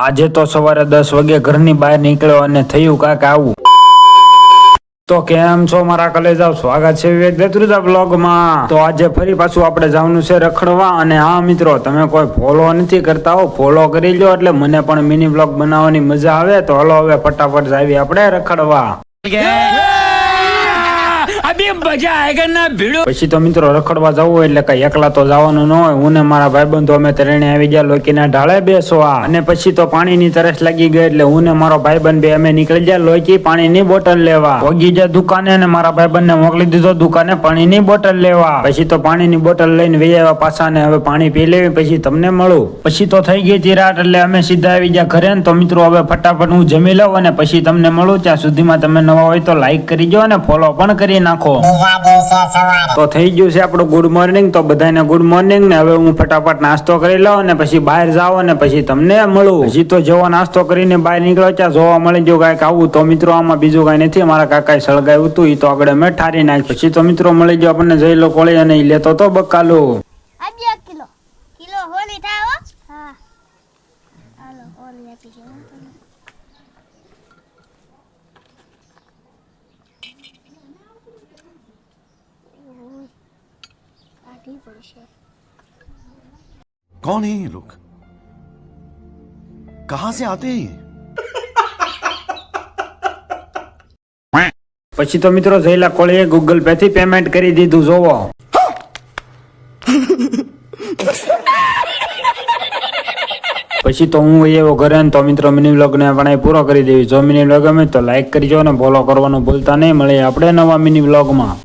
આજે તો સવારે 10 વાગે ઘરની બહાર નીકળ્યો અને થયું કાંક આવું. તો કેમ છો મારા કલેજાઓ, સ્વાગત છે વિવેક દેત્રુજા બ્લોગમાં. તો આજે ફરી પાછું આપણે જવાનું છે રખડવા. અને હા મિત્રો, તમે કોઈ ફોલો નથી કરતા હો, ફોલો કરી લો એટલે મને પણ મિની બ્લોગ બનાવવાની મજા આવે. તો હલો હવે ફટાફટ જાવી આપણે રખડવા. પછી તો મિત્રો રખડવા જવું એટલે કઈ એકલા તો જવાનું ન હોય. હું ને મારા ભાઈબંધો અમે ત્રણે આવી ગયા લોકીના ઢાળે બેસવા. અને પછી તો પાણીની તરસ લાગી ગઈ એટલે હું ને મારો ભાઈબંધ બે અમે નીકળી ગયા લોકી પાણીની બોટલ લેવા. પગી ગયા દુકાને અને મારા ભાઈબંધને મોકલી દીધો દુકાને પાણીની બોટલ લેવા. પછી તો પાણીની બોટલ લઈને વહી આવ્યા પાછા ને હવે પાણી પી લેવી પછી તમને મળું. પછી તો થઈ ગઈ હતી રાત એટલે અમે સીધા આવી ગયા ઘરે. તો મિત્રો હવે ફટાફટ હું જમી લઉં અને પછી તમને મળું. ત્યાં સુધીમાં તમે નવા હોય તો લાઈક કરી દો અને ફોલો પણ કરી નાખો. તો થઈ ગયું છે આપણું ગુડ મોર્નિંગ. તો બધાને ગુડ મોર્નિંગ ને હવે હું ફટાફટ નાસ્તો કરી લઉં અને પછી બહાર જાવ અને પછી તમને મળું. હજી તો જેવો નાસ્તો કરીને બહાર નીકળ્યો ત્યાં જોવા મળી ગયું કાંઈક આવું. તો મિત્રો આમાં બીજું કાંઈ નથી, મારા કાકાએ સળગાવ્યું હતું, એ તો આગળ મેં ઠારી નાખ્યું. પછી તો મિત્રો મળી ગયો આપણને જઈ લો કોળી અને એ લેતો તો બકાલું. કિલો હોલી થાય હો. હા હાલો હોલી આપી છે. कौन है ये लोग? कहां से आते हैं? પછી તો મિત્રો જઈલા કોળીએ ગૂગલ પે થી પેમેન્ટ કરી દીધું જોવો. પછી તો હું એવો ઘરે ને તો મિત્રો મિની વ્લોગ ને આપણે પૂરો કરી દેવી. જો મિની વ્લોગ ગમે તો લાઈક કરજો અને ફોલો કરવાનું ભૂલતા નહીં. મળીએ આપણે નવા મિની વ્લોગમાં.